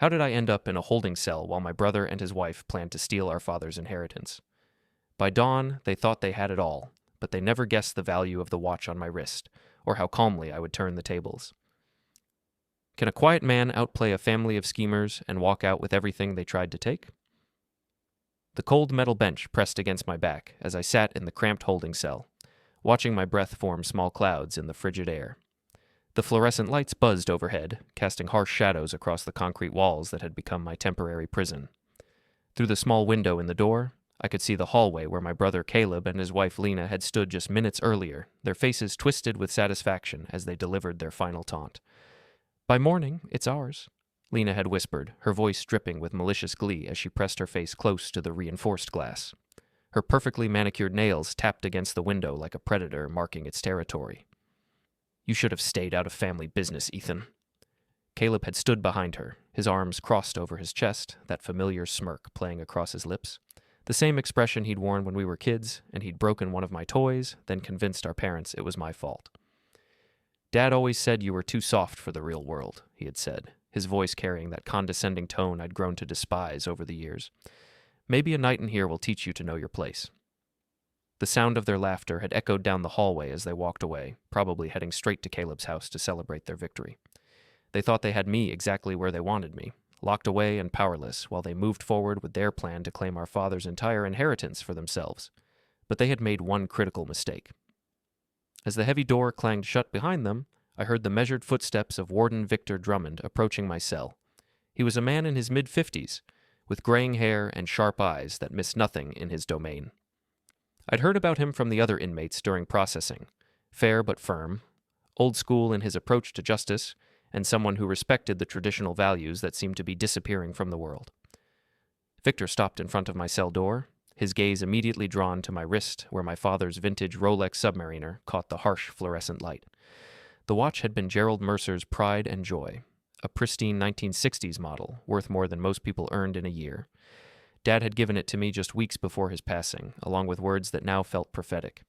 How did I end up in a holding cell while my brother and his wife planned to steal our father's inheritance? By dawn, they thought they had it all, but they never guessed the value of the watch on my wrist, or how calmly I would turn the tables. Can a quiet man outplay a family of schemers and walk out with everything they tried to take? The cold metal bench pressed against my back as I sat in the cramped holding cell, watching my breath form small clouds in the frigid air. The fluorescent lights buzzed overhead, casting harsh shadows across the concrete walls that had become my temporary prison. Through the small window in the door, I could see the hallway where my brother Caleb and his wife Lena had stood just minutes earlier, their faces twisted with satisfaction as they delivered their final taunt. "By morning, it's ours," Lena had whispered, her voice dripping with malicious glee as she pressed her face close to the reinforced glass. Her perfectly manicured nails tapped against the window like a predator marking its territory. "You should have stayed out of family business, Ethan." Caleb had stood behind her, his arms crossed over his chest, that familiar smirk playing across his lips. The same expression he'd worn when we were kids, and he'd broken one of my toys, then convinced our parents it was my fault. "Dad always said you were too soft for the real world," he had said, his voice carrying that condescending tone I'd grown to despise over the years. "Maybe a night in here will teach you to know your place." The sound of their laughter had echoed down the hallway as they walked away, probably heading straight to Caleb's house to celebrate their victory. They thought they had me exactly where they wanted me, locked away and powerless, while they moved forward with their plan to claim our father's entire inheritance for themselves. But they had made one critical mistake. As the heavy door clanged shut behind them, I heard the measured footsteps of Warden Victor Drummond approaching my cell. He was a man in his mid-50s, with graying hair and sharp eyes that missed nothing in his domain. I'd heard about him from the other inmates during processing. Fair but firm, old school in his approach to justice, and someone who respected the traditional values that seemed to be disappearing from the world. Victor stopped in front of my cell door, his gaze immediately drawn to my wrist where my father's vintage Rolex Submariner caught the harsh fluorescent light. The watch had been Gerald Mercer's pride and joy, a pristine 1960s model, worth more than most people earned in a year. Dad had given it to me just weeks before his passing, along with words that now felt prophetic.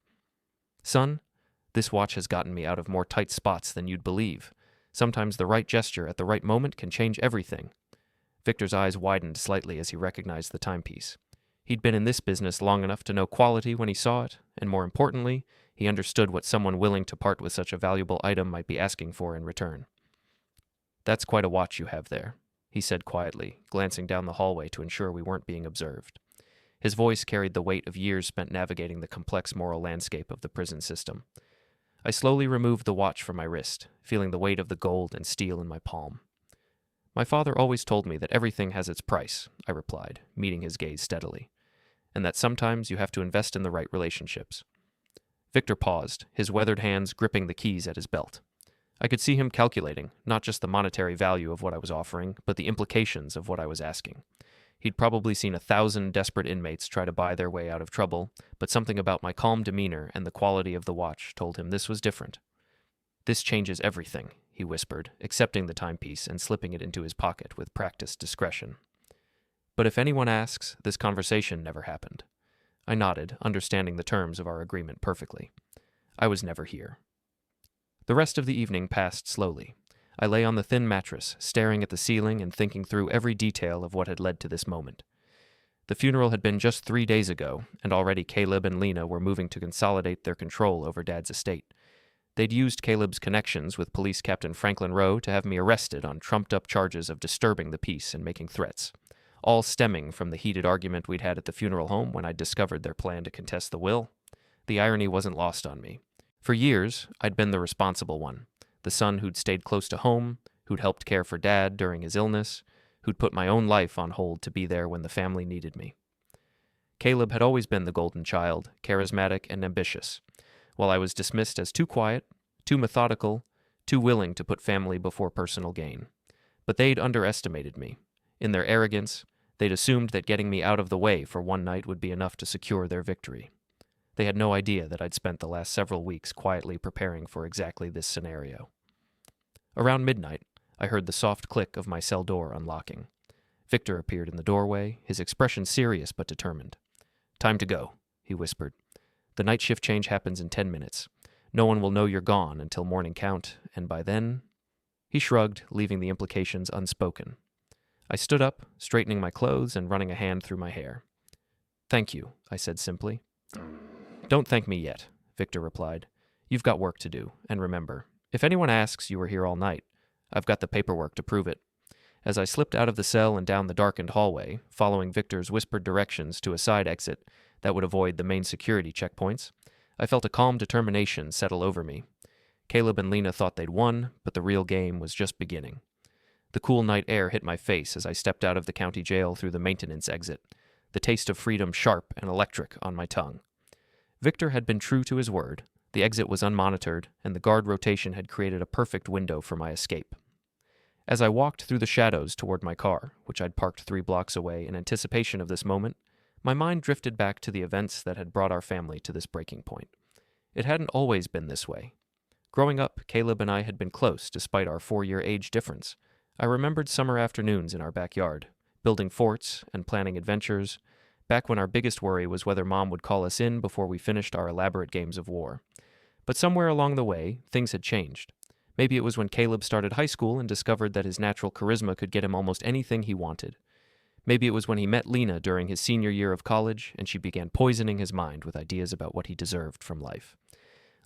"Son, this watch has gotten me out of more tight spots than you'd believe. Sometimes the right gesture at the right moment can change everything." Victor's eyes widened slightly as he recognized the timepiece. He'd been in this business long enough to know quality when he saw it, and more importantly, he understood what someone willing to part with such a valuable item might be asking for in return. "That's quite a watch you have there," he said quietly, glancing down the hallway to ensure we weren't being observed. His voice carried the weight of years spent navigating the complex moral landscape of the prison system. I slowly removed the watch from my wrist, feeling the weight of the gold and steel in my palm. "My father always told me that everything has its price," I replied, meeting his gaze steadily, "and that sometimes you have to invest in the right relationships." Victor paused, his weathered hands gripping the keys at his belt. I could see him calculating, not just the monetary value of what I was offering, but the implications of what I was asking. He'd probably seen 1,000 desperate inmates try to buy their way out of trouble, but something about my calm demeanor and the quality of the watch told him this was different. "This changes everything," he whispered, accepting the timepiece and slipping it into his pocket with practiced discretion. "But if anyone asks, this conversation never happened." I nodded, understanding the terms of our agreement perfectly. I was never here. The rest of the evening passed slowly. I lay on the thin mattress, staring at the ceiling and thinking through every detail of what had led to this moment. The funeral had been just 3 days ago, and already Caleb and Lena were moving to consolidate their control over Dad's estate. They'd used Caleb's connections with Police Captain Franklin Rowe to have me arrested on trumped-up charges of disturbing the peace and making threats, all stemming from the heated argument we'd had at the funeral home when I'd discovered their plan to contest the will. The irony wasn't lost on me. For years, I'd been the responsible one, the son who'd stayed close to home, who'd helped care for Dad during his illness, who'd put my own life on hold to be there when the family needed me. Caleb had always been the golden child, charismatic and ambitious, while I was dismissed as too quiet, too methodical, too willing to put family before personal gain. But they'd underestimated me. In their arrogance, they'd assumed that getting me out of the way for one night would be enough to secure their victory. They had no idea that I'd spent the last several weeks quietly preparing for exactly this scenario. Around midnight, I heard the soft click of my cell door unlocking. Victor appeared in the doorway, his expression serious but determined. "Time to go," he whispered. "The night shift change happens in 10 minutes. No one will know you're gone until morning count, and by then..." He shrugged, leaving the implications unspoken. I stood up, straightening my clothes and running a hand through my hair. "Thank you," I said simply. "Don't thank me yet," Victor replied. "You've got work to do, and remember, if anyone asks you were here all night, I've got the paperwork to prove it." As I slipped out of the cell and down the darkened hallway, following Victor's whispered directions to a side exit that would avoid the main security checkpoints, I felt a calm determination settle over me. Caleb and Lena thought they'd won, but the real game was just beginning. The cool night air hit my face as I stepped out of the county jail through the maintenance exit, the taste of freedom sharp and electric on my tongue. Victor had been true to his word. The exit was unmonitored, and the guard rotation had created a perfect window for my escape. As I walked through the shadows toward my car, which I'd parked 3 blocks away in anticipation of this moment, my mind drifted back to the events that had brought our family to this breaking point. It hadn't always been this way. Growing up, Caleb and I had been close despite our 4-year age difference. I remembered summer afternoons in our backyard, building forts and planning adventures, back when our biggest worry was whether Mom would call us in before we finished our elaborate games of war. But somewhere along the way, things had changed. Maybe it was when Caleb started high school and discovered that his natural charisma could get him almost anything he wanted. Maybe it was when he met Lena during his senior year of college and she began poisoning his mind with ideas about what he deserved from life.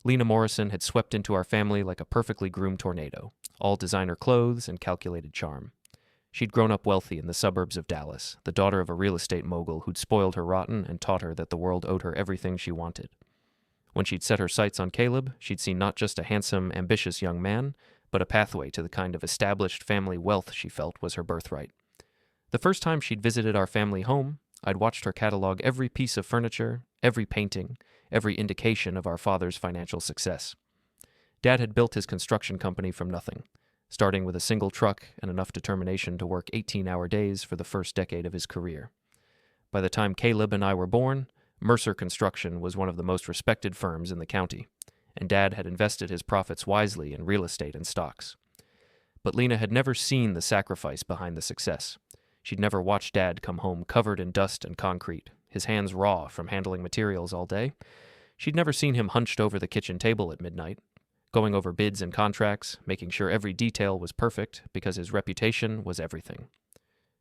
Lena Morrison had swept into our family like a perfectly groomed tornado, all designer clothes and calculated charm. She'd grown up wealthy in the suburbs of Dallas, the daughter of a real estate mogul who'd spoiled her rotten and taught her that the world owed her everything she wanted. When she'd set her sights on Caleb, she'd seen not just a handsome, ambitious young man, but a pathway to the kind of established family wealth she felt was her birthright. The first time she'd visited our family home, I'd watched her catalog every piece of furniture, every painting, every indication of our father's financial success. Dad had built his construction company from nothing, starting with a single truck and enough determination to work 18-hour days for the first decade of his career. By the time Caleb and I were born, Mercer Construction was one of the most respected firms in the county, and Dad had invested his profits wisely in real estate and stocks. But Lena had never seen the sacrifice behind the success. She'd never watched Dad come home covered in dust and concrete, his hands raw from handling materials all day. She'd never seen him hunched over the kitchen table at midnight, going over bids and contracts, making sure every detail was perfect because his reputation was everything.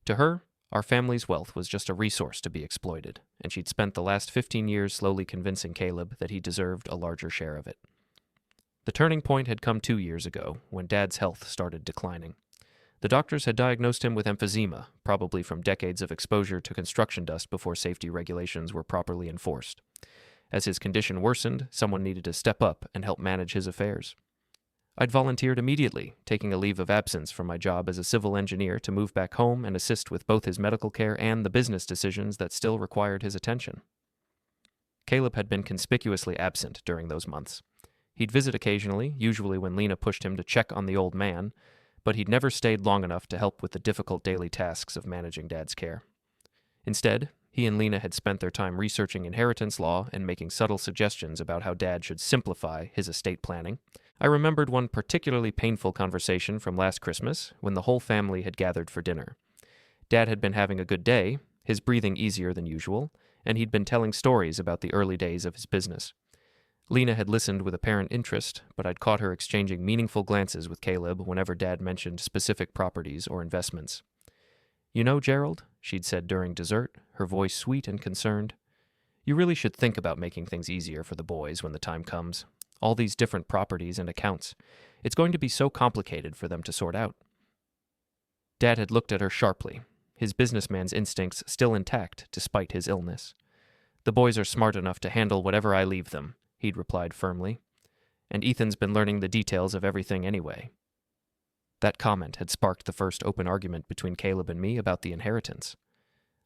To her, our family's wealth was just a resource to be exploited, and she'd spent the last 15 years slowly convincing Caleb that he deserved a larger share of it. The turning point had come 2 years ago, when Dad's health started declining. The doctors had diagnosed him with emphysema, probably from decades of exposure to construction dust before safety regulations were properly enforced. As his condition worsened, someone needed to step up and help manage his affairs. I'd volunteered immediately, taking a leave of absence from my job as a civil engineer to move back home and assist with both his medical care and the business decisions that still required his attention. Caleb had been conspicuously absent during those months. He'd visit occasionally, usually when Lena pushed him to check on the old man, but he'd never stayed long enough to help with the difficult daily tasks of managing Dad's care. Instead, he and Lena had spent their time researching inheritance law and making subtle suggestions about how Dad should simplify his estate planning. I remembered one particularly painful conversation from last Christmas when the whole family had gathered for dinner. Dad had been having a good day, his breathing easier than usual, and he'd been telling stories about the early days of his business. Lena had listened with apparent interest, but I'd caught her exchanging meaningful glances with Caleb whenever Dad mentioned specific properties or investments. "You know, Gerald," she'd said during dessert, her voice sweet and concerned, "you really should think about making things easier for the boys when the time comes. All these different properties and accounts. It's going to be so complicated for them to sort out." Dad had looked at her sharply, his businessman's instincts still intact despite his illness. "The boys are smart enough to handle whatever I leave them," he'd replied firmly. "And Ethan's been learning the details of everything anyway." That comment had sparked the first open argument between Caleb and me about the inheritance.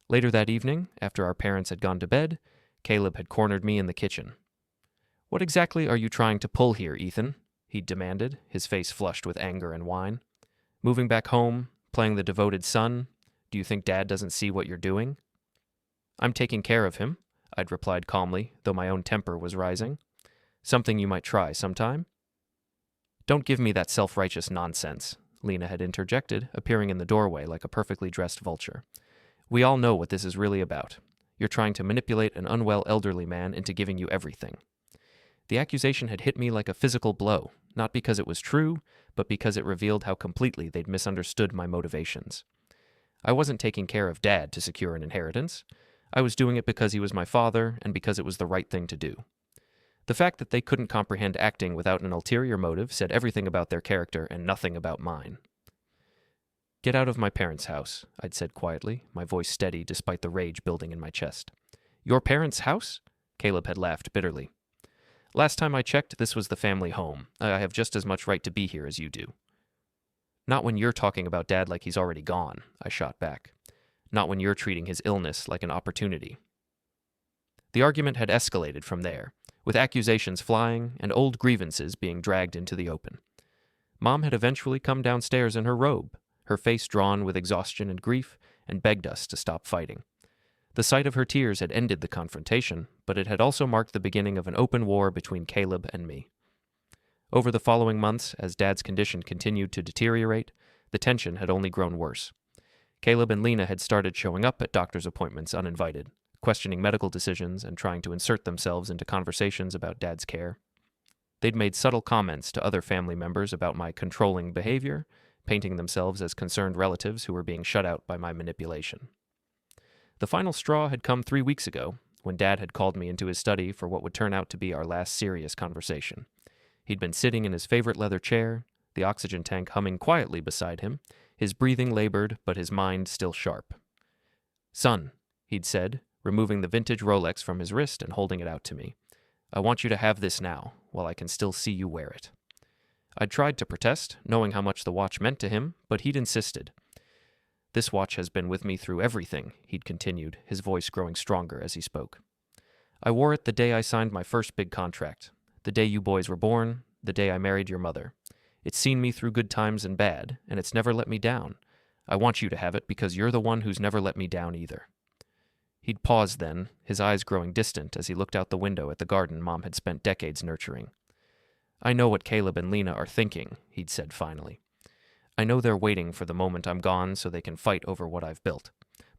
Later that evening, after our parents had gone to bed, Caleb had cornered me in the kitchen. "What exactly are you trying to pull here, Ethan?" he'd demanded, his face flushed with anger and wine. "Moving back home, playing the devoted son? Do you think Dad doesn't see what you're doing?" "I'm taking care of him," I'd replied calmly, though my own temper was rising. "Something you might try sometime?" "Don't give me that self-righteous nonsense," Lena had interjected, appearing in the doorway like a perfectly dressed vulture. "We all know what this is really about. You're trying to manipulate an unwell elderly man into giving you everything." The accusation had hit me like a physical blow, not because it was true, but because it revealed how completely they'd misunderstood my motivations. I wasn't taking care of Dad to secure an inheritance. I was doing it because he was my father and because it was the right thing to do. The fact that they couldn't comprehend acting without an ulterior motive said everything about their character and nothing about mine. "Get out of my parents' house," I'd said quietly, my voice steady despite the rage building in my chest. "Your parents' house?" Caleb had laughed bitterly. "Last time I checked, this was the family home. I have just as much right to be here as you do." "Not when you're talking about Dad like he's already gone," I shot back. "Not when you're treating his illness like an opportunity." The argument had escalated from there, with accusations flying and old grievances being dragged into the open. Mom had eventually come downstairs in her robe, her face drawn with exhaustion and grief, and begged us to stop fighting. The sight of her tears had ended the confrontation, but it had also marked the beginning of an open war between Caleb and me. Over the following months, as Dad's condition continued to deteriorate, the tension had only grown worse. Caleb and Lena had started showing up at doctor's appointments uninvited, questioning medical decisions and trying to insert themselves into conversations about Dad's care. They'd made subtle comments to other family members about my controlling behavior, painting themselves as concerned relatives who were being shut out by my manipulation. The final straw had come 3 weeks ago, when Dad had called me into his study for what would turn out to be our last serious conversation. He'd been sitting in his favorite leather chair, the oxygen tank humming quietly beside him, his breathing labored but his mind still sharp. "Son," he'd said, removing the vintage Rolex from his wrist and holding it out to me. "I want you to have this now, while I can still see you wear it." I'd tried to protest, knowing how much the watch meant to him, but he'd insisted. "This watch has been with me through everything," he'd continued, his voice growing stronger as he spoke. "I wore it the day I signed my first big contract, the day you boys were born, the day I married your mother. It's seen me through good times and bad, and it's never let me down. I want you to have it because you're the one who's never let me down either." He'd paused then, his eyes growing distant as he looked out the window at the garden Mom had spent decades nurturing. "I know what Caleb and Lena are thinking," he'd said finally. "I know they're waiting for the moment I'm gone so they can fight over what I've built.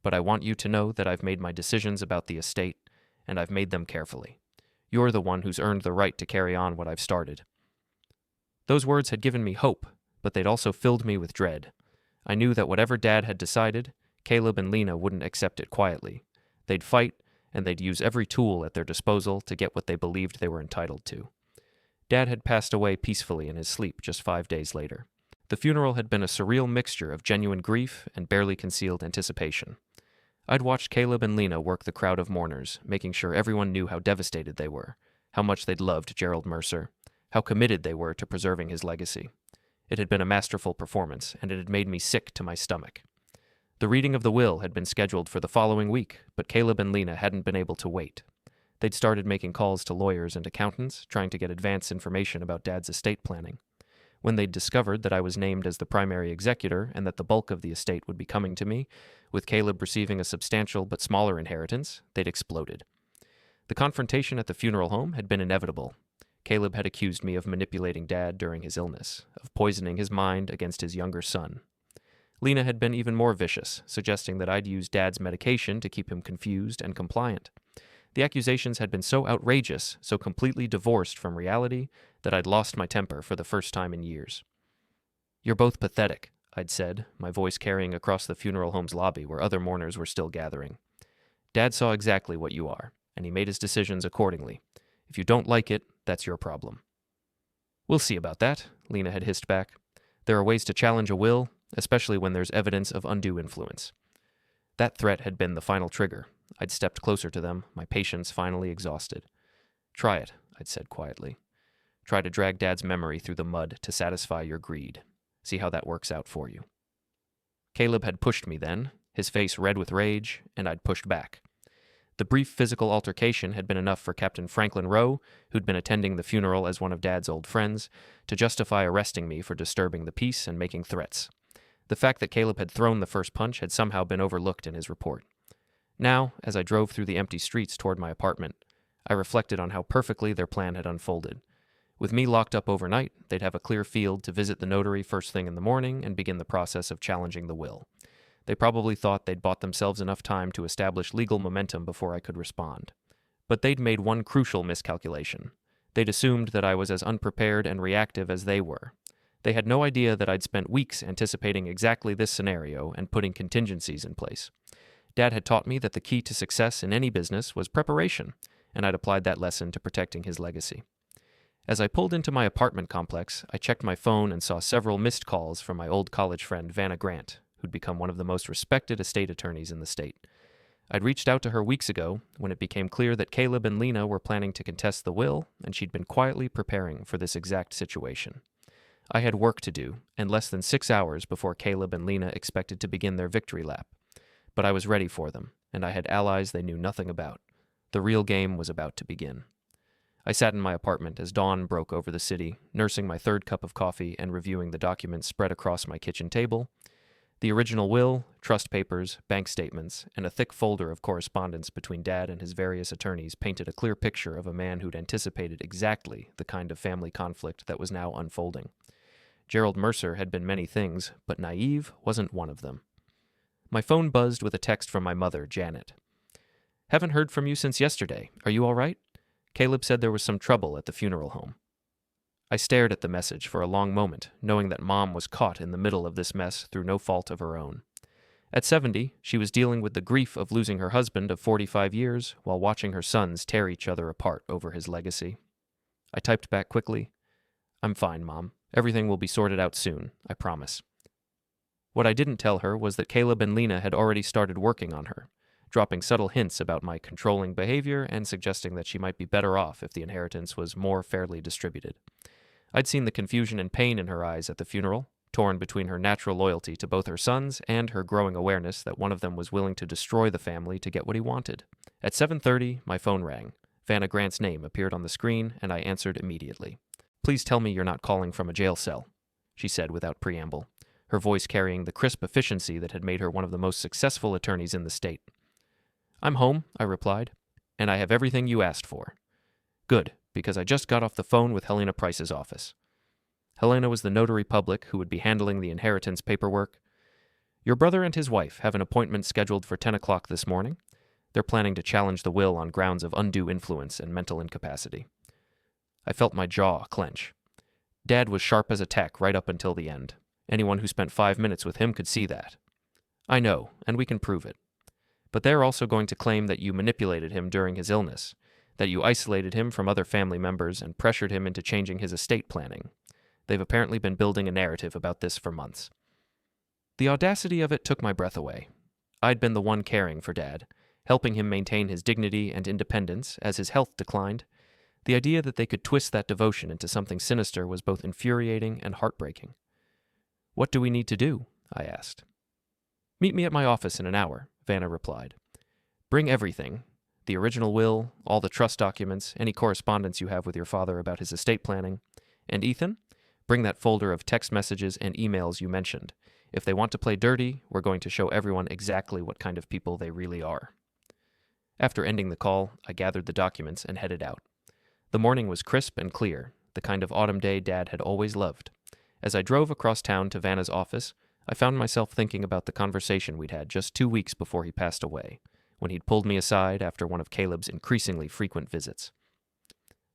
But I want you to know that I've made my decisions about the estate, and I've made them carefully. You're the one who's earned the right to carry on what I've started." Those words had given me hope, but they'd also filled me with dread. I knew that whatever Dad had decided, Caleb and Lena wouldn't accept it quietly. They'd fight, and they'd use every tool at their disposal to get what they believed they were entitled to. Dad had passed away peacefully in his sleep just 5 days later. The funeral had been a surreal mixture of genuine grief and barely concealed anticipation. I'd watched Caleb and Lena work the crowd of mourners, making sure everyone knew how devastated they were, how much they'd loved Gerald Mercer, how committed they were to preserving his legacy. It had been a masterful performance, and it had made me sick to my stomach. The reading of the will had been scheduled for the following week, but Caleb and Lena hadn't been able to wait. They'd started making calls to lawyers and accountants, trying to get advance information about Dad's estate planning. When they'd discovered that I was named as the primary executor and that the bulk of the estate would be coming to me, with Caleb receiving a substantial but smaller inheritance, they'd exploded. The confrontation at the funeral home had been inevitable. Caleb had accused me of manipulating Dad during his illness, of poisoning his mind against his younger son. Lena had been even more vicious, suggesting that I'd used Dad's medication to keep him confused and compliant. The accusations had been so outrageous, so completely divorced from reality, that I'd lost my temper for the first time in years. "You're both pathetic," I'd said, my voice carrying across the funeral home's lobby where other mourners were still gathering. "Dad saw exactly what you are, and he made his decisions accordingly. If you don't like it, that's your problem." "We'll see about that," Lena had hissed back. "There are ways to challenge a will, especially when there's evidence of undue influence." That threat had been the final trigger. I'd stepped closer to them, my patience finally exhausted. "Try it," I'd said quietly. "Try to drag Dad's memory through the mud to satisfy your greed. See how that works out for you." Caleb had pushed me then, his face red with rage, and I'd pushed back. The brief physical altercation had been enough for Captain Franklin Rowe, who'd been attending the funeral as one of Dad's old friends, to justify arresting me for disturbing the peace and making threats. The fact that Caleb had thrown the first punch had somehow been overlooked in his report. Now, as I drove through the empty streets toward my apartment, I reflected on how perfectly their plan had unfolded. With me locked up overnight, they'd have a clear field to visit the notary first thing in the morning and begin the process of challenging the will. They probably thought they'd bought themselves enough time to establish legal momentum before I could respond. But they'd made one crucial miscalculation. They'd assumed that I was as unprepared and reactive as they were. They had no idea that I'd spent weeks anticipating exactly this scenario and putting contingencies in place. Dad had taught me that the key to success in any business was preparation, and I'd applied that lesson to protecting his legacy. As I pulled into my apartment complex, I checked my phone and saw several missed calls from my old college friend Vanna Grant, who'd become one of the most respected estate attorneys in the state. I'd reached out to her weeks ago when it became clear that Caleb and Lena were planning to contest the will, and she'd been quietly preparing for this exact situation. I had work to do, and less than 6 hours before Caleb and Lena expected to begin their victory lap. But I was ready for them, and I had allies they knew nothing about. The real game was about to begin. I sat in my apartment as dawn broke over the city, nursing my third cup of coffee and reviewing the documents spread across my kitchen table. The original will, trust papers, bank statements, and a thick folder of correspondence between Dad and his various attorneys painted a clear picture of a man who'd anticipated exactly the kind of family conflict that was now unfolding. Gerald Mercer had been many things, but naive wasn't one of them. My phone buzzed with a text from my mother, Janet. "Haven't heard from you since yesterday. Are you all right? Caleb said there was some trouble at the funeral home." I stared at the message for a long moment, knowing that Mom was caught in the middle of this mess through no fault of her own. At 70, she was dealing with the grief of losing her husband of 45 years while watching her sons tear each other apart over his legacy. I typed back quickly, "I'm fine, Mom. Everything will be sorted out soon, I promise." What I didn't tell her was that Caleb and Lena had already started working on her, dropping subtle hints about my controlling behavior and suggesting that she might be better off if the inheritance was more fairly distributed. I'd seen the confusion and pain in her eyes at the funeral, torn between her natural loyalty to both her sons and her growing awareness that one of them was willing to destroy the family to get what he wanted. At 7:30, my phone rang. Vanna Grant's name appeared on the screen, and I answered immediately. "Please tell me you're not calling from a jail cell," she said without preamble, her voice carrying the crisp efficiency that had made her one of the most successful attorneys in the state. "I'm home," I replied, "and I have everything you asked for." "Good, because I just got off the phone with Helena Price's office." Helena was the notary public who would be handling the inheritance paperwork. "Your brother and his wife have an appointment scheduled for 10 o'clock this morning. They're planning to challenge the will on grounds of undue influence and mental incapacity." I felt my jaw clench. Dad was sharp as a tack right up until the end. Anyone who spent 5 minutes with him could see that. "I know, and we can prove it. But they're also going to claim that you manipulated him during his illness, that you isolated him from other family members and pressured him into changing his estate planning. They've apparently been building a narrative about this for months." The audacity of it took my breath away. I'd been the one caring for Dad, helping him maintain his dignity and independence as his health declined. The idea that they could twist that devotion into something sinister was both infuriating and heartbreaking. "What do we need to do?" I asked. "Meet me at my office in an hour," Vanna replied. "Bring everything. The original will, all the trust documents, any correspondence you have with your father about his estate planning. And Ethan, bring that folder of text messages and emails you mentioned. If they want to play dirty, we're going to show everyone exactly what kind of people they really are." After ending the call, I gathered the documents and headed out. The morning was crisp and clear, the kind of autumn day Dad had always loved. As I drove across town to Vanna's office, I found myself thinking about the conversation we'd had just 2 weeks before he passed away, when he'd pulled me aside after one of Caleb's increasingly frequent visits.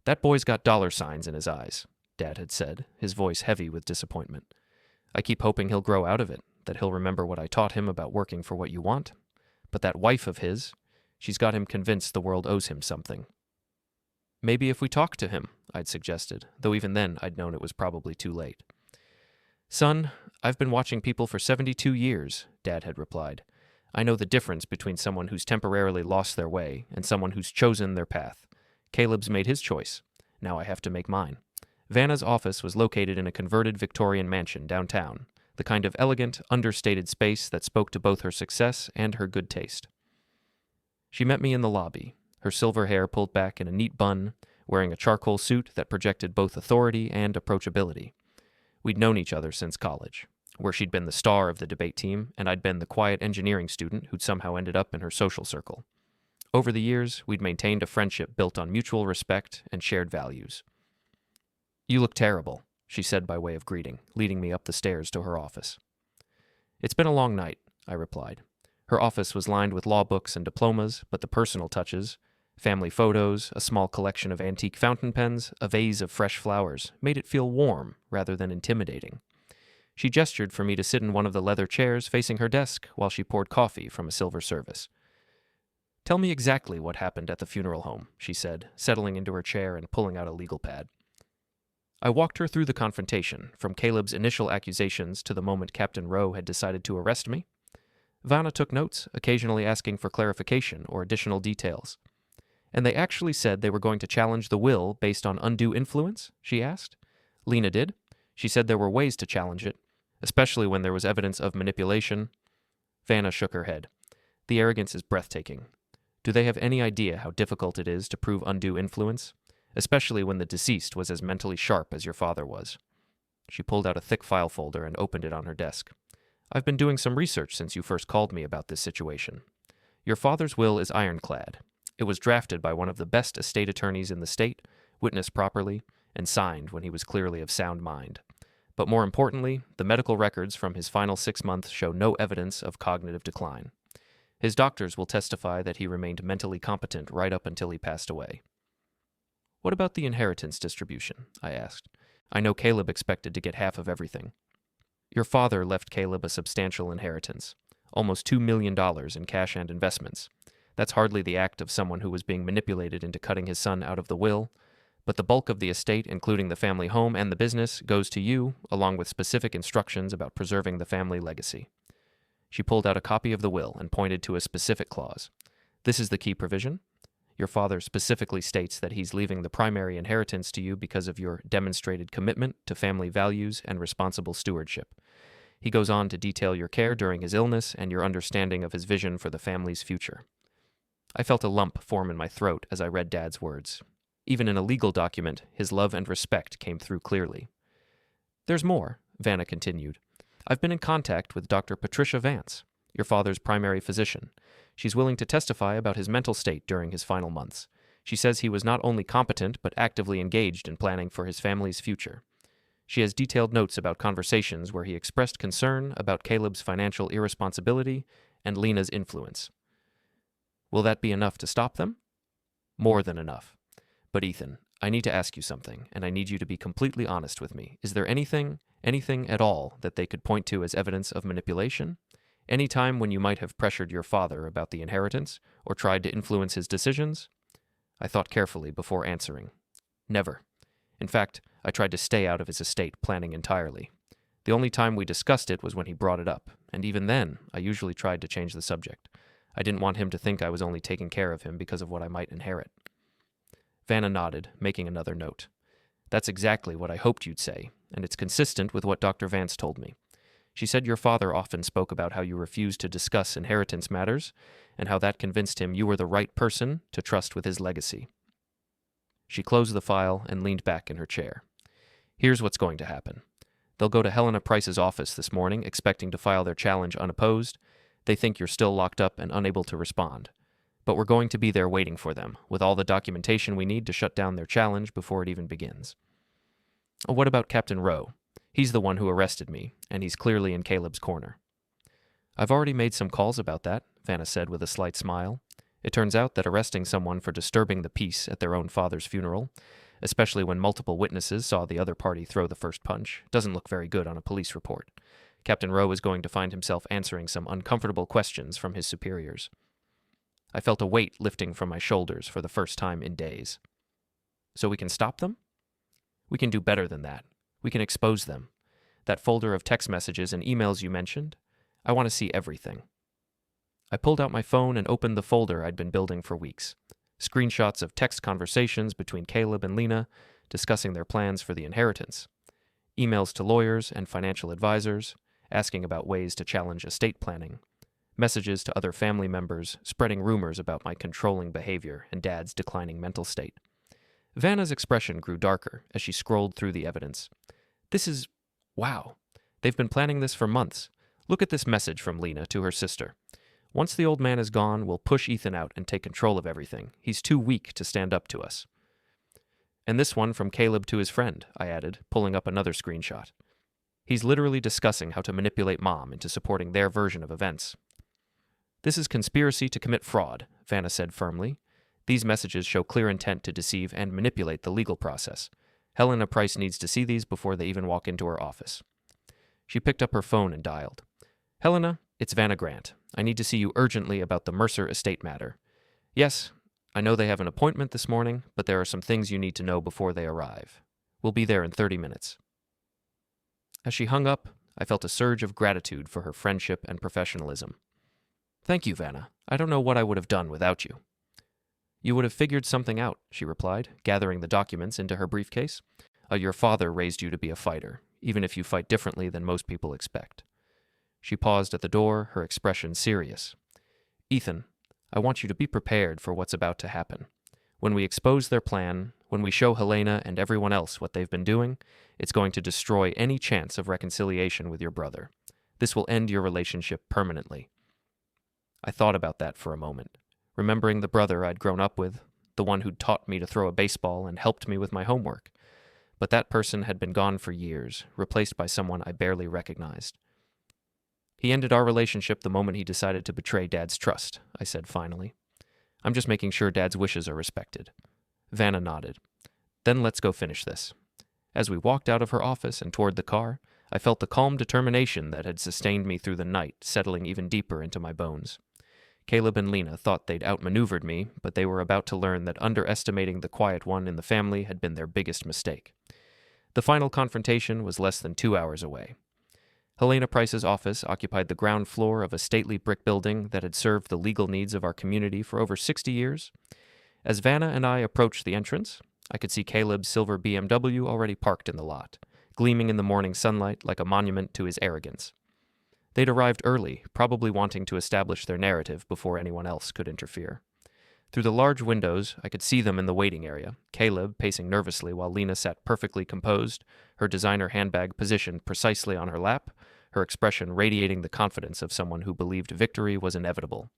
"That boy's got $signs in his eyes," Dad had said, his voice heavy with disappointment. "I keep hoping he'll grow out of it, that he'll remember what I taught him about working for what you want. But that wife of his, she's got him convinced the world owes him something." "Maybe if we talk to him," I'd suggested, though even then I'd known it was probably too late. "Son, I've been watching people for 72 years, Dad had replied. "I know the difference between someone who's temporarily lost their way and someone who's chosen their path. Caleb's made his choice. Now I have to make mine." Vanna's office was located in a converted Victorian mansion downtown, the kind of elegant, understated space that spoke to both her success and her good taste. She met me in the lobby, her silver hair pulled back in a neat bun, wearing a charcoal suit that projected both authority and approachability. We'd known each other since college, where she'd been the star of the debate team, and I'd been the quiet engineering student who'd somehow ended up in her social circle. Over the years, we'd maintained a friendship built on mutual respect and shared values. "You look terrible," she said by way of greeting, leading me up the stairs to her office. "It's been a long night," I replied. Her office was lined with law books and diplomas, but the personal touches, Family photos, a small collection of antique fountain pens, a vase of fresh flowers made it feel warm rather than intimidating. She gestured for me to sit in one of the leather chairs facing her desk while she poured coffee from a silver service. "Tell me exactly what happened at the funeral home," she said, settling into her chair and pulling out a legal pad. I walked her through the confrontation, from Caleb's initial accusations to the moment Captain Rowe had decided to arrest me. Vanna took notes, occasionally asking for clarification or additional details. "And they actually said they were going to challenge the will based on undue influence?" she asked. Lena did. She said there were ways to challenge it, especially when there was evidence of manipulation. Vanna shook her head. "The arrogance is breathtaking. Do they have any idea how difficult it is to prove undue influence? Especially when the deceased was as mentally sharp as your father was." She pulled out a thick file folder and opened it on her desk. "I've been doing some research since you first called me about this situation. Your father's will is ironclad. It was drafted by one of the best estate attorneys in the state, witnessed properly, and signed when he was clearly of sound mind. But more importantly, the medical records from his final 6 months show no evidence of cognitive decline. His doctors will testify that he remained mentally competent right up until he passed away." "What about the inheritance distribution?" I asked. "I know Caleb expected to get half of everything." "Your father left Caleb a substantial inheritance, almost $2 million in cash and investments. That's hardly the act of someone who was being manipulated into cutting his son out of the will, but the bulk of the estate, including the family home and the business, goes to you, along with specific instructions about preserving the family legacy." She pulled out a copy of the will and pointed to a specific clause. "This is the key provision. Your father specifically states that he's leaving the primary inheritance to you because of your demonstrated commitment to family values and responsible stewardship. He goes on to detail your care during his illness and your understanding of his vision for the family's future." I felt a lump form in my throat as I read Dad's words. Even in a legal document, his love and respect came through clearly. "There's more," Vanna continued. "I've been in contact with Dr. Patricia Vance, your father's primary physician. She's willing to testify about his mental state during his final months. She says he was not only competent, but actively engaged in planning for his family's future. She has detailed notes about conversations where he expressed concern about Caleb's financial irresponsibility and Lena's influence." "Will that be enough to stop them?" "More than enough. But Ethan, I need to ask you something, and I need you to be completely honest with me. Is there anything at all that they could point to as evidence of manipulation? Any time when you might have pressured your father about the inheritance, or tried to influence his decisions?" I thought carefully before answering. "Never. In fact, I tried to stay out of his estate planning entirely. The only time we discussed it was when he brought it up, and even then, I usually tried to change the subject. I didn't want him to think I was only taking care of him because of what I might inherit." Vanna nodded, making another note. "That's exactly what I hoped you'd say, and it's consistent with what Dr. Vance told me. She said your father often spoke about how you refused to discuss inheritance matters, and how that convinced him you were the right person to trust with his legacy." She closed the file and leaned back in her chair. "Here's what's going to happen. They'll go to Helena Price's office this morning, expecting to file their challenge unopposed. They think you're still locked up and unable to respond. But we're going to be there waiting for them, with all the documentation we need to shut down their challenge before it even begins." "What about Captain Rowe? He's the one who arrested me, and he's clearly in Caleb's corner." "I've already made some calls about that," Vanna said with a slight smile. "It turns out that arresting someone for disturbing the peace at their own father's funeral, especially when multiple witnesses saw the other party throw the first punch, doesn't look very good on a police report. Captain Rowe is going to find himself answering some uncomfortable questions from his superiors." I felt a weight lifting from my shoulders for the first time in days. "So we can stop them?" "We can do better than that. We can expose them. That folder of text messages and emails you mentioned, I want to see everything." I pulled out my phone and opened the folder I'd been building for weeks. Screenshots of text conversations between Caleb and Lena discussing their plans for the inheritance. Emails to lawyers and financial advisors asking about ways to challenge estate planning. Messages to other family members spreading rumors about my controlling behavior and Dad's declining mental state. Vanna's expression grew darker as she scrolled through the evidence. Wow. They've been planning this for months. Look at this message from Lena to her sister. "Once the old man is gone, we'll push Ethan out and take control of everything. He's too weak to stand up to us." "And this one from Caleb to his friend," I added, pulling up another screenshot. "He's literally discussing how to manipulate Mom into supporting their version of events." "This is conspiracy to commit fraud," Vanna said firmly. These messages show clear intent to deceive and manipulate the legal process. Helena Price needs to see these before they even walk into her office. She picked up her phone and dialed. Helena, it's Vanna Grant. I need to see you urgently about the Mercer estate matter. Yes, I know they have an appointment this morning, but there are some things you need to know before they arrive. We'll be there in 30 minutes. As she hung up, I felt a surge of gratitude for her friendship and professionalism. Thank you, Vanna. I don't know what I would have done without you. You would have figured something out, she replied, gathering the documents into her briefcase. Your father raised you to be a fighter, even if you fight differently than most people expect. She paused at the door, her expression serious. Ethan, I want you to be prepared for what's about to happen. When we expose their plan, when we show Helena and everyone else what they've been doing, it's going to destroy any chance of reconciliation with your brother. This will end your relationship permanently. I thought about that for a moment, remembering the brother I'd grown up with, the one who'd taught me to throw a baseball and helped me with my homework. But that person had been gone for years, replaced by someone I barely recognized. He ended our relationship the moment he decided to betray Dad's trust, I said finally. I'm just making sure Dad's wishes are respected. Vanna nodded. Then let's go finish this. As we walked out of her office and toward the car, I felt the calm determination that had sustained me through the night settling even deeper into my bones. Caleb and Lena thought they'd outmaneuvered me, but they were about to learn that underestimating the quiet one in the family had been their biggest mistake. The final confrontation was less than 2 hours away. Helena Price's office occupied the ground floor of a stately brick building that had served the legal needs of our community for over 60 years. As Vanna and I approached the entrance, I could see Caleb's silver BMW already parked in the lot, gleaming in the morning sunlight like a monument to his arrogance. They'd arrived early, probably wanting to establish their narrative before anyone else could interfere. Through the large windows, I could see them in the waiting area, Caleb pacing nervously while Lena sat perfectly composed, her designer handbag positioned precisely on her lap, her expression radiating the confidence of someone who believed victory was inevitable.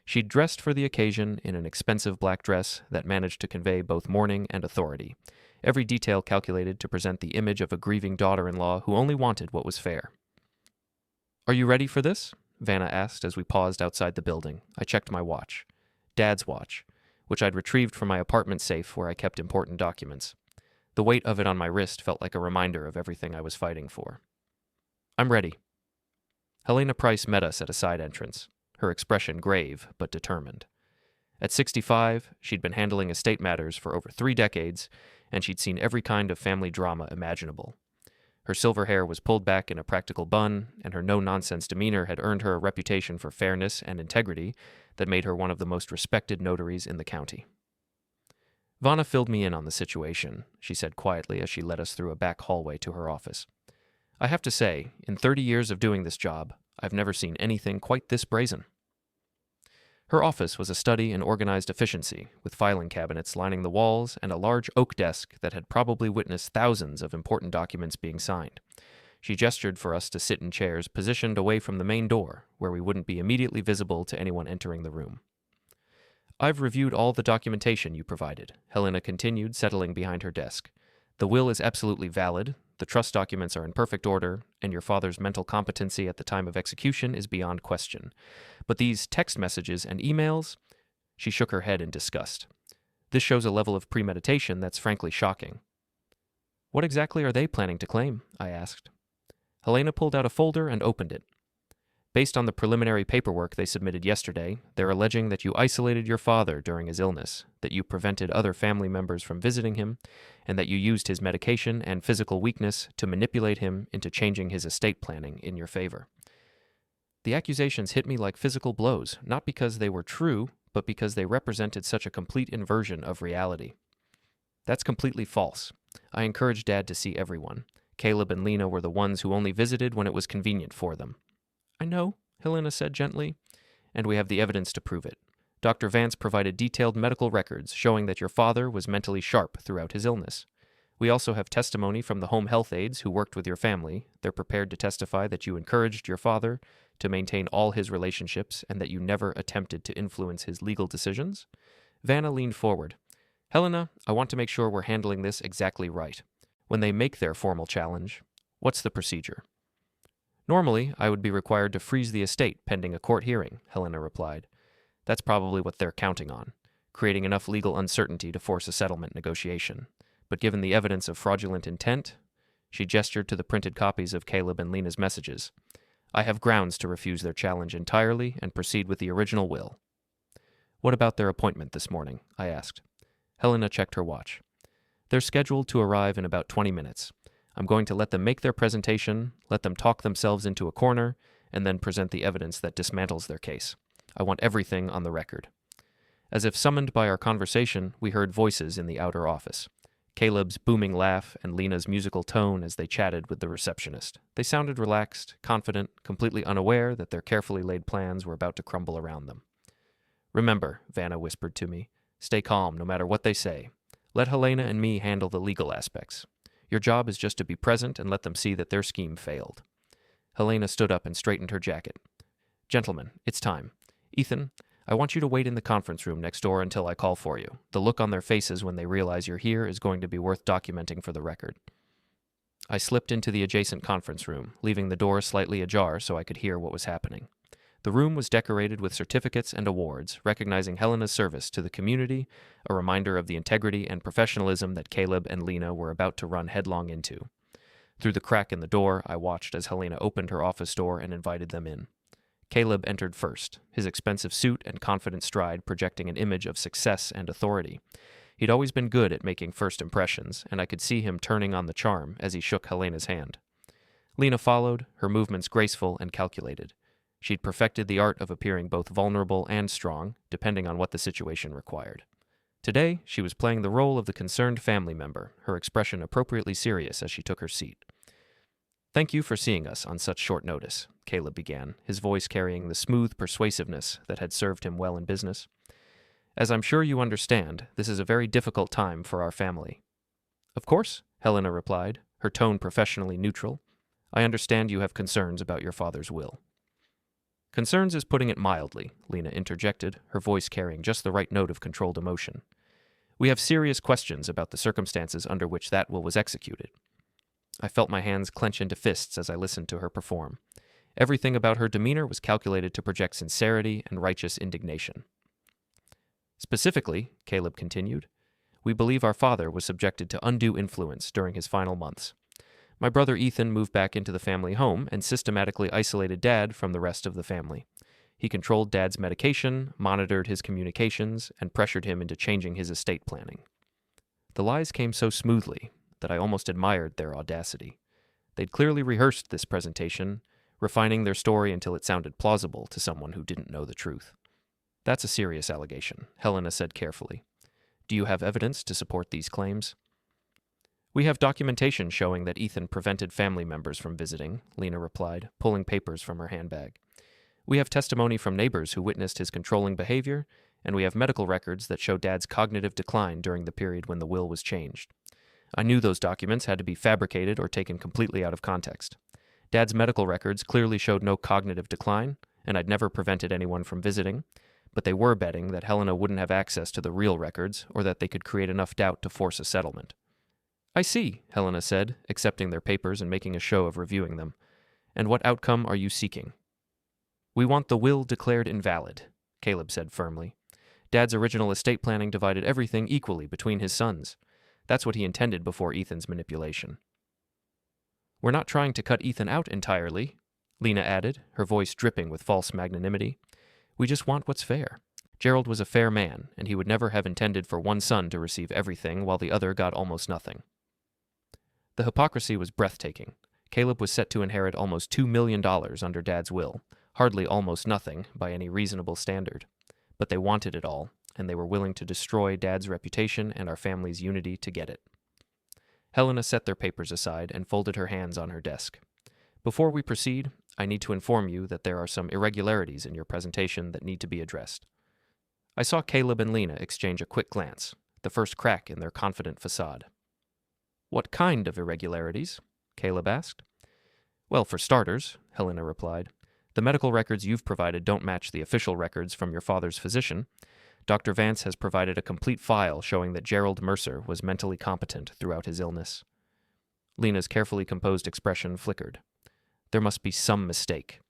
She'd dressed for the occasion in an expensive black dress that managed to convey both mourning and authority, every detail calculated to present the image of a grieving daughter-in-law who only wanted what was fair. Are you ready for this? Vanna asked as we paused outside the building. I checked my watch. Dad's watch, which I'd retrieved from my apartment safe where I kept important documents. The weight of it on my wrist felt like a reminder of everything I was fighting for. I'm ready. Helena Price met us at a side entrance, her expression grave but determined. At 65, she'd been handling estate matters for over 3 decades, and she'd seen every kind of family drama imaginable. Her silver hair was pulled back in a practical bun, and her no-nonsense demeanor had earned her a reputation for fairness and integrity that made her one of the most respected notaries in the county. Vanna filled me in on the situation, she said quietly as she led us through a back hallway to her office. I have to say, in 30 years of doing this job, I've never seen anything quite this brazen. Her office was a study in organized efficiency, with filing cabinets lining the walls and a large oak desk that had probably witnessed thousands of important documents being signed. She gestured for us to sit in chairs positioned away from the main door, where we wouldn't be immediately visible to anyone entering the room. I've reviewed all the documentation you provided, Helena continued, settling behind her desk. The will is absolutely valid, the trust documents are in perfect order, and your father's mental competency at the time of execution is beyond question. But these text messages and emails? She shook her head in disgust. This shows a level of premeditation that's frankly shocking. What exactly are they planning to claim? I asked. Helena pulled out a folder and opened it. Based on the preliminary paperwork they submitted yesterday, they're alleging that you isolated your father during his illness, that you prevented other family members from visiting him, and that you used his medication and physical weakness to manipulate him into changing his estate planning in your favor. The accusations hit me like physical blows, not because they were true, but because they represented such a complete inversion of reality. That's completely false. I encouraged Dad to see everyone. Caleb and Lena were the ones who only visited when it was convenient for them. I know, Helena said gently, and we have the evidence to prove it. Dr. Vance provided detailed medical records showing that your father was mentally sharp throughout his illness. We also have testimony from the home health aides who worked with your family. They're prepared to testify that you encouraged your father to maintain all his relationships and that you never attempted to influence his legal decisions. Vanna leaned forward. Helena, I want to make sure we're handling this exactly right. When they make their formal challenge, what's the procedure? Normally, I would be required to freeze the estate pending a court hearing, Helena replied. That's probably what they're counting on. creating enough legal uncertainty to force a settlement negotiation. But given the evidence of fraudulent intent, she gestured to the printed copies of Caleb and Lena's messages. I have grounds to refuse their challenge entirely and proceed with the original will. What about their appointment this morning? I asked. Helena checked her watch. They're scheduled to arrive in about 20 minutes. I'm going to let them make their presentation, let them talk themselves into a corner, and then present the evidence that dismantles their case. I want everything on the record. As if summoned by our conversation, we heard voices in the outer office. Caleb's booming laugh and Lena's musical tone as they chatted with the receptionist. They sounded relaxed, confident, completely unaware that their carefully laid plans were about to crumble around them. Remember, Vanna whispered to me, stay calm no matter what they say. Let Helena and me handle the legal aspects. Your job is just to be present and let them see that their scheme failed. Helena stood up and straightened her jacket. Gentlemen, it's time. Ethan, I want you to wait in the conference room next door until I call for you. The look on their faces when they realize you're here is going to be worth documenting for the record. I slipped into the adjacent conference room, leaving the door slightly ajar so I could hear what was happening. The room was decorated with certificates and awards, recognizing Helena's service to the community, a reminder of the integrity and professionalism that Caleb and Lena were about to run headlong into. Through the crack in the door, I watched as Helena opened her office door and invited them in. Caleb entered first, his expensive suit and confident stride projecting an image of success and authority. He'd always been good at making first impressions, and I could see him turning on the charm as he shook Helena's hand. Lena followed, her movements graceful and calculated. She'd perfected the art of appearing both vulnerable and strong, depending on what the situation required. Today, she was playing the role of the concerned family member, her expression appropriately serious as she took her seat. Thank you for seeing us on such short notice, Caleb began, his voice carrying the smooth persuasiveness that had served him well in business. As I'm sure you understand, this is a very difficult time for our family. Of course, Helena replied, her tone professionally neutral. I understand you have concerns about your father's will. Concerns is putting it mildly, Lena interjected, her voice carrying just the right note of controlled emotion. We have serious questions about the circumstances under which that will was executed. I felt my hands clench into fists as I listened to her perform. Everything about her demeanor was calculated to project sincerity and righteous indignation. Specifically, Caleb continued, we believe our father was subjected to undue influence during his final months. My brother Ethan moved back into the family home and systematically isolated Dad from the rest of the family. He controlled Dad's medication, monitored his communications, and pressured him into changing his estate planning. The lies came so smoothly that I almost admired their audacity. They'd clearly rehearsed this presentation, refining their story until it sounded plausible to someone who didn't know the truth. That's a serious allegation, Helena said carefully. Do you have evidence to support these claims? We have documentation showing that Ethan prevented family members from visiting, Lena replied, pulling papers from her handbag. We have testimony from neighbors who witnessed his controlling behavior, and we have medical records that show Dad's cognitive decline during the period when the will was changed. I knew those documents had to be fabricated or taken completely out of context. Dad's medical records clearly showed no cognitive decline, and I'd never prevented anyone from visiting, but they were betting that Helena wouldn't have access to the real records or that they could create enough doubt to force a settlement. I see, Helena said, accepting their papers and making a show of reviewing them. And what outcome are you seeking? We want the will declared invalid, Caleb said firmly. Dad's original estate planning divided everything equally between his sons. That's what he intended before Ethan's manipulation. We're not trying to cut Ethan out entirely, Lena added, her voice dripping with false magnanimity. We just want what's fair. Gerald was a fair man, and he would never have intended for one son to receive everything while the other got almost nothing. The hypocrisy was breathtaking. Caleb was set to inherit almost $2 million under Dad's will, hardly almost nothing by any reasonable standard. But they wanted it all, and they were willing to destroy Dad's reputation and our family's unity to get it. Helena set their papers aside and folded her hands on her desk. Before we proceed, I need to inform you that there are some irregularities in your presentation that need to be addressed. I saw Caleb and Lena exchange a quick glance, the first crack in their confident facade. What kind of irregularities? Caleb asked. Well, for starters, Helena replied, the medical records you've provided don't match the official records from your father's physician. Dr. Vance has provided a complete file showing that Gerald Mercer was mentally competent throughout his illness. Lena's carefully composed expression flickered. There must be some mistake.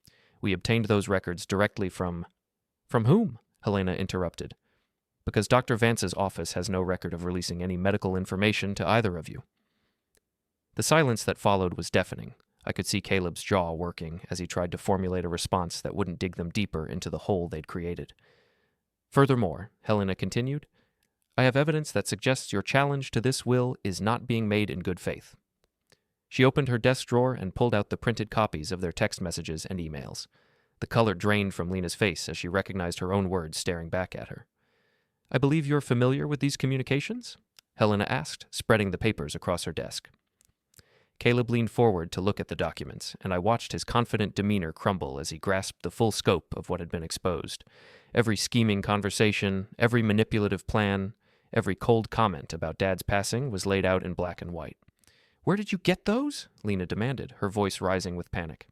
We obtained those records directly from... From whom? Helena interrupted. Because Dr. Vance's office has no record of releasing any medical information to either of you. The silence that followed was deafening. I could see Caleb's jaw working as he tried to formulate a response that wouldn't dig them deeper into the hole they'd created. Furthermore, Helena continued, I have evidence that suggests your challenge to this will is not being made in good faith. She opened her desk drawer and pulled out the printed copies of their text messages and emails. The color drained from Lena's face as she recognized her own words staring back at her. I believe you're familiar with these communications? Helena asked, spreading the papers across her desk. Caleb leaned forward to look at the documents, and I watched his confident demeanor crumble as he grasped the full scope of what had been exposed. Every scheming conversation, every manipulative plan, every cold comment about Dad's passing was laid out in black and white. Where did you get those? Lena demanded, her voice rising with panic.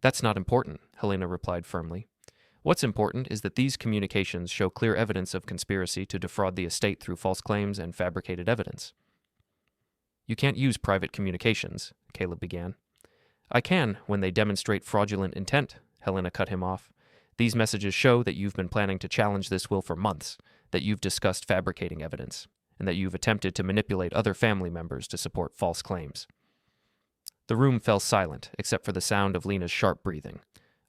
That's not important, Helena replied firmly. What's important is that these communications show clear evidence of conspiracy to defraud the estate through false claims and fabricated evidence. You can't use private communications, Caleb began. I can when they demonstrate fraudulent intent, Helena cut him off. These messages show that you've been planning to challenge this will for months, that you've discussed fabricating evidence, and that you've attempted to manipulate other family members to support false claims. The room fell silent, except for the sound of Lena's sharp breathing.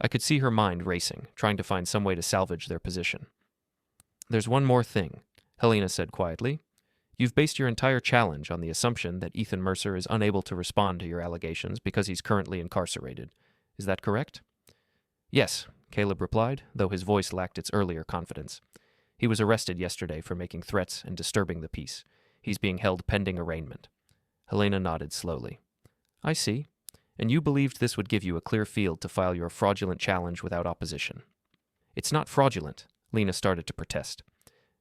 I could see her mind racing, trying to find some way to salvage their position. There's one more thing, Helena said quietly. You've based your entire challenge on the assumption that Ethan Mercer is unable to respond to your allegations because he's currently incarcerated. Is that correct? Yes, Caleb replied, though his voice lacked its earlier confidence. He was arrested yesterday for making threats and disturbing the peace. He's being held pending arraignment. Helena nodded slowly. I see. And you believed this would give you a clear field to file your fraudulent challenge without opposition. It's not fraudulent, Lena started to protest.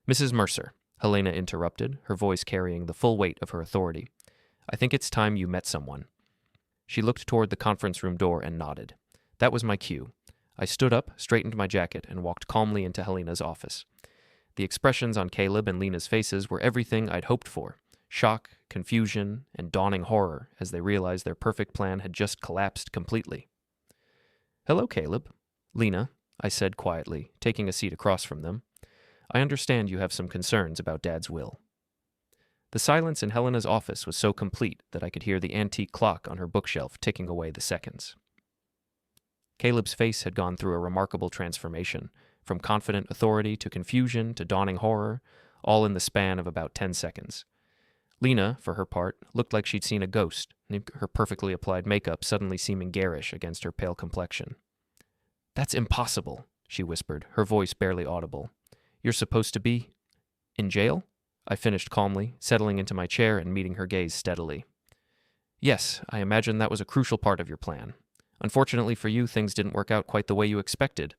Mrs. Mercer, Helena interrupted, her voice carrying the full weight of her authority. I think it's time you met someone. She looked toward the conference room door and nodded. That was my cue. I stood up, straightened my jacket, and walked calmly into Helena's office. The expressions on Caleb and Lena's faces were everything I'd hoped for. Shock, confusion, and dawning horror as they realized their perfect plan had just collapsed completely. Hello, Caleb. Lena, I said quietly, taking a seat across from them. I understand you have some concerns about Dad's will. The silence in Helena's office was so complete that I could hear the antique clock on her bookshelf ticking away the seconds. Caleb's face had gone through a remarkable transformation, from confident authority to confusion to dawning horror, all in the span of about 10 seconds. Lena, for her part, looked like she'd seen a ghost, her perfectly applied makeup suddenly seeming garish against her pale complexion. That's impossible, she whispered, her voice barely audible. You're supposed to be in jail? I finished calmly, settling into my chair and meeting her gaze steadily. Yes, I imagine that was a crucial part of your plan. Unfortunately for you, things didn't work out quite the way you expected.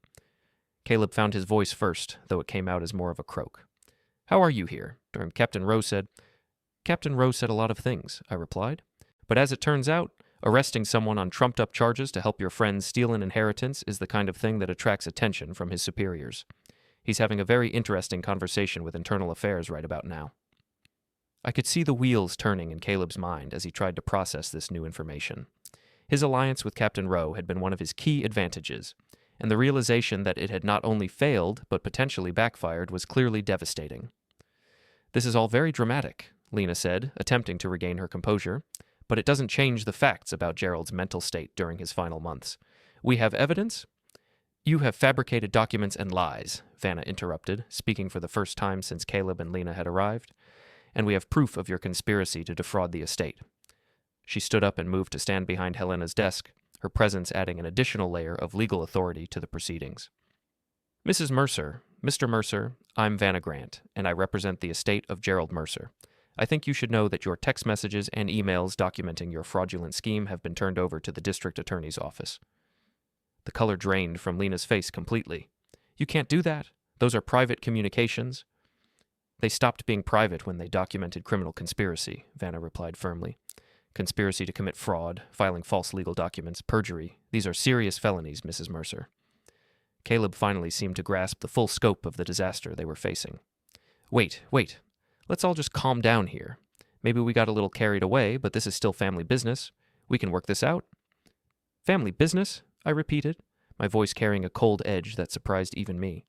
Caleb found his voice first, though it came out as more of a croak. How are you here? Captain Rowe said a lot of things, I replied. But as it turns out, arresting someone on trumped-up charges to help your friends steal an inheritance is the kind of thing that attracts attention from his superiors. He's having a very interesting conversation with Internal Affairs right about now. I could see the wheels turning in Caleb's mind as he tried to process this new information. His alliance with Captain Rowe had been one of his key advantages, and the realization that it had not only failed but potentially backfired was clearly devastating. This is all very dramatic, Lena said, attempting to regain her composure, but it doesn't change the facts about Gerald's mental state during his final months. We have evidence. You have fabricated documents and lies, Vanna interrupted, speaking for the first time since Caleb and Lena had arrived, and we have proof of your conspiracy to defraud the estate. She stood up and moved to stand behind Helena's desk, her presence adding an additional layer of legal authority to the proceedings. Mrs. Mercer, Mr. Mercer, I'm Vanna Grant, and I represent the estate of Gerald Mercer. I think you should know that your text messages and emails documenting your fraudulent scheme have been turned over to the district attorney's office. The color drained from Lena's face completely. You can't do that. Those are private communications. They stopped being private when they documented criminal conspiracy, Vanna replied firmly. Conspiracy to commit fraud, filing false legal documents, perjury. These are serious felonies, Mrs. Mercer. Caleb finally seemed to grasp the full scope of the disaster they were facing. Wait. Let's all just calm down here. Maybe we got a little carried away, but this is still family business. We can work this out. Family business? I repeated, my voice carrying a cold edge that surprised even me.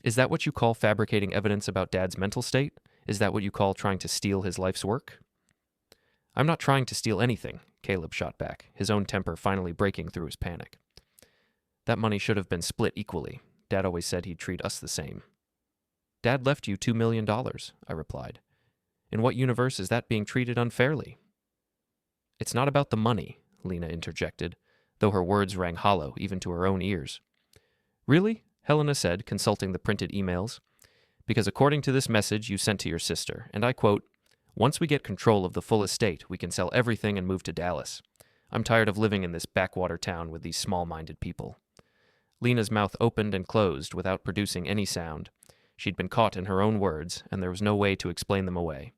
Is that what you call fabricating evidence about Dad's mental state? Is that what you call trying to steal his life's work? I'm not trying to steal anything, Caleb shot back, his own temper finally breaking through his panic. That money should have been split equally. Dad always said he'd treat us the same. Dad left you $2 million, I replied. In what universe is that being treated unfairly? It's not about the money, Lena interjected, though her words rang hollow even to her own ears. Really? Helena said, consulting the printed emails. Because according to this message you sent to your sister, and I quote, "Once we get control of the full estate, we can sell everything and move to Dallas. I'm tired of living in this backwater town with these small-minded people." Lena's mouth opened and closed without producing any sound. She'd been caught in her own words, and there was no way to explain them away.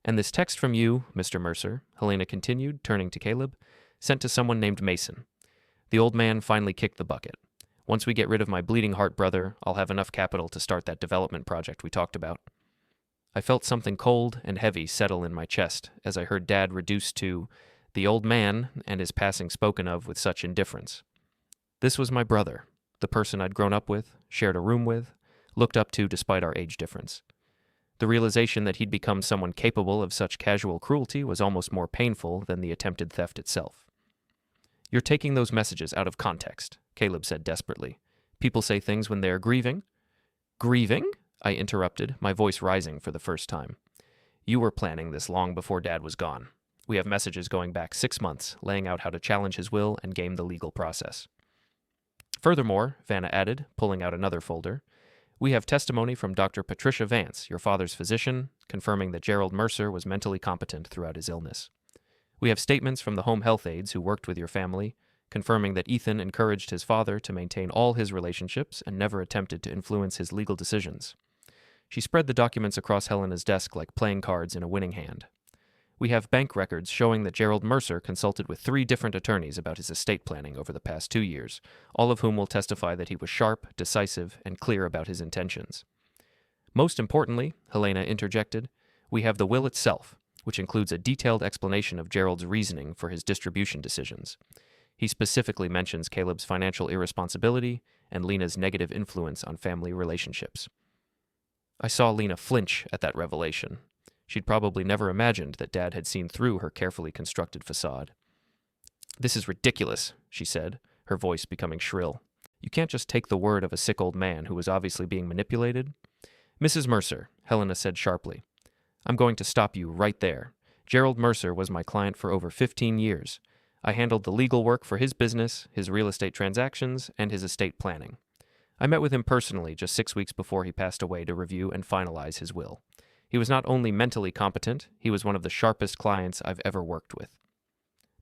"And this text from you, Mr. Mercer," Helena continued, turning to Caleb, "sent to someone named Mason. The old man finally kicked the bucket. Once we get rid of my bleeding heart brother, I'll have enough capital to start that development project we talked about." I felt something cold and heavy settle in my chest as I heard Dad reduced to the old man and his passing spoken of with such indifference. This was my brother, the person I'd grown up with, shared a room with, looked up to despite our age difference. The realization that he'd become someone capable of such casual cruelty was almost more painful than the attempted theft itself. "You're taking those messages out of context," Caleb said desperately. "People say things when they are grieving." "Grieving?" I interrupted, my voice rising for the first time. "You were planning this long before Dad was gone. We have messages going back 6 months, laying out how to challenge his will and game the legal process." "Furthermore," Vanna added, pulling out another folder, "we have testimony from Dr. Patricia Vance, your father's physician, confirming that Gerald Mercer was mentally competent throughout his illness. We have statements from the home health aides who worked with your family, confirming that Ethan encouraged his father to maintain all his relationships and never attempted to influence his legal decisions." She spread the documents across Helena's desk like playing cards in a winning hand. "We have bank records showing that Gerald Mercer consulted with 3 different attorneys about his estate planning over the past 2 years, all of whom will testify that he was sharp, decisive, and clear about his intentions. Most importantly," Helena interjected, "we have the will itself, which includes a detailed explanation of Gerald's reasoning for his distribution decisions. He specifically mentions Caleb's financial irresponsibility and Lena's negative influence on family relationships." I saw Lena flinch at that revelation. She'd probably never imagined that Dad had seen through her carefully constructed facade. "This is ridiculous," she said, her voice becoming shrill. "You can't just take the word of a sick old man who was obviously being manipulated." "Mrs. Mercer," Helena said sharply, "I'm going to stop you right there. Gerald Mercer was my client for over 15 years. I handled the legal work for his business, his real estate transactions, and his estate planning. I met with him personally just 6 weeks before he passed away to review and finalize his will. He was not only mentally competent, he was one of the sharpest clients I've ever worked with."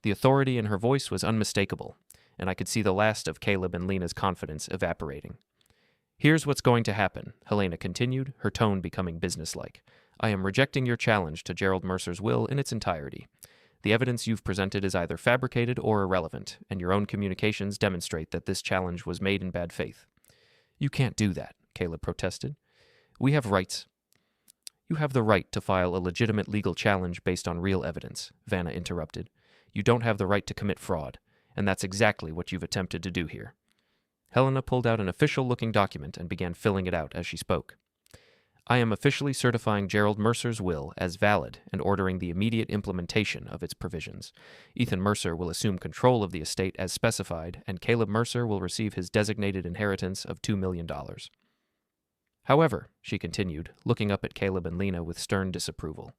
The authority in her voice was unmistakable, and I could see the last of Caleb and Lena's confidence evaporating. "Here's what's going to happen," Helena continued, her tone becoming businesslike. "I am rejecting your challenge to Gerald Mercer's will in its entirety. The evidence you've presented is either fabricated or irrelevant, and your own communications demonstrate that this challenge was made in bad faith." "You can't do that," Caleb protested. "We have rights." "You have the right to file a legitimate legal challenge based on real evidence," Vanna interrupted. "You don't have the right to commit fraud, and that's exactly what you've attempted to do here." Helena pulled out an official-looking document and began filling it out as she spoke. "I am officially certifying Gerald Mercer's will as valid and ordering the immediate implementation of its provisions. Ethan Mercer will assume control of the estate as specified, and Caleb Mercer will receive his designated inheritance of $2 million. However," she continued, looking up at Caleb and Lena with stern disapproval,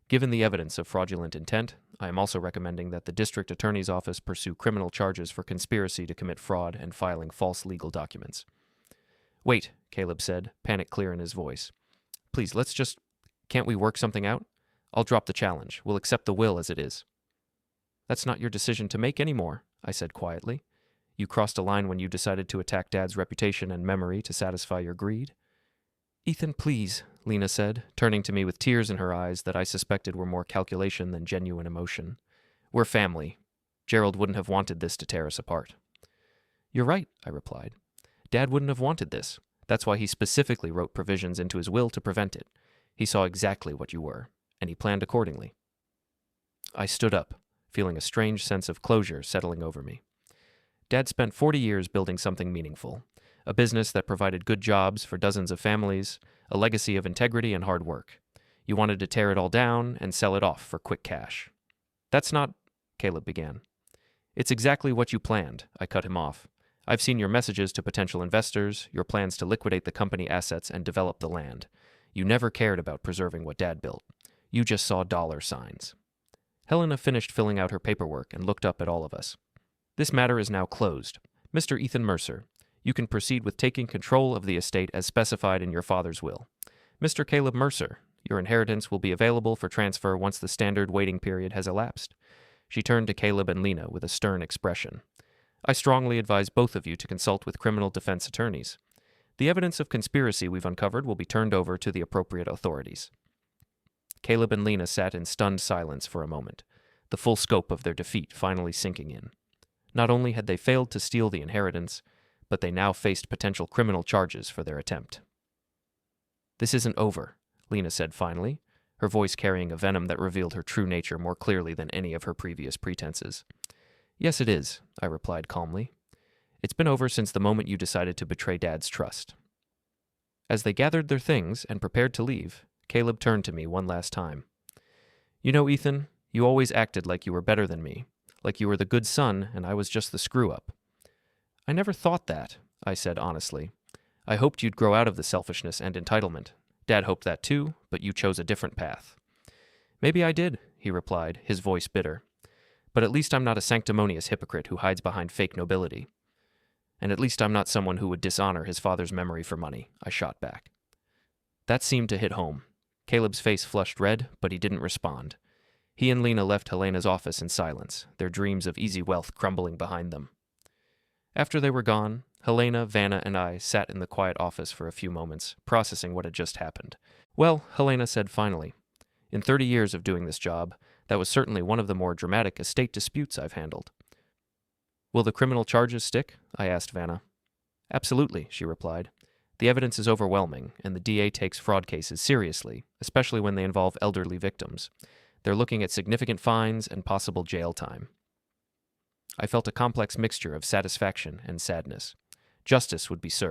"given the evidence of fraudulent intent, I am also recommending that the district attorney's office pursue criminal charges for conspiracy to commit fraud and filing false legal documents." "Wait," Caleb said, panic clear in his voice. "Please, can't we work something out? I'll drop the challenge. We'll accept the will as it is." "That's not your decision to make anymore," I said quietly. "You crossed a line when you decided to attack Dad's reputation and memory to satisfy your greed." "Ethan, please," Lena said, turning to me with tears in her eyes that I suspected were more calculation than genuine emotion. "We're family. Gerald wouldn't have wanted this to tear us apart." "You're right," I replied. "Dad wouldn't have wanted this. That's why he specifically wrote provisions into his will to prevent it. He saw exactly what you were, and he planned accordingly." I stood up, feeling a strange sense of closure settling over me. Dad spent 40 years building something meaningful. A business that provided good jobs for dozens of families, a legacy of integrity and hard work. You wanted to tear it all down and sell it off for quick cash. That's not, Caleb began. It's exactly what you planned, I cut him off. I've seen your messages to potential investors, your plans to liquidate the company assets and develop the land. You never cared about preserving what Dad built. You just saw dollar signs. Helena finished filling out her paperwork and looked up at all of us. This matter is now closed. Mr. Ethan Mercer, you can proceed with taking control of the estate as specified in your father's will. Mr. Caleb Mercer, your inheritance will be available for transfer once the standard waiting period has elapsed. She turned to Caleb and Lena with a stern expression. I strongly advise both of you to consult with criminal defense attorneys. The evidence of conspiracy we've uncovered will be turned over to the appropriate authorities. Caleb and Lena sat in stunned silence for a moment, the full scope of their defeat finally sinking in. Not only had they failed to steal the inheritance, but they now faced potential criminal charges for their attempt. This isn't over, Lena said finally, her voice carrying a venom that revealed her true nature more clearly than any of her previous pretenses. Yes, it is, I replied calmly. It's been over since the moment you decided to betray Dad's trust. As they gathered their things and prepared to leave, Caleb turned to me one last time. You know, Ethan, you always acted like you were better than me, like you were the good son and I was just the screw-up. I never thought that, I said honestly. I hoped you'd grow out of the selfishness and entitlement. Dad hoped that too, but you chose a different path. Maybe I did, he replied, his voice bitter. But at least I'm not a sanctimonious hypocrite who hides behind fake nobility. And at least I'm not someone who would dishonor his father's memory for money, I shot back. That seemed to hit home. Caleb's face flushed red, but he didn't respond. He and Lena left Helena's office in silence, their dreams of easy wealth crumbling behind them. After they were gone, Helena, Vanna, and I sat in the quiet office for a few moments, processing what had just happened. Well, Helena said finally, in 30 years of doing this job, that was certainly one of the more dramatic estate disputes I've handled. Will the criminal charges stick? I asked Vanna. Absolutely, she replied. The evidence is overwhelming, and the DA takes fraud cases seriously, especially when they involve elderly victims. They're looking at significant fines and possible jail time. I felt a complex mixture of satisfaction and sadness. Justice would be served.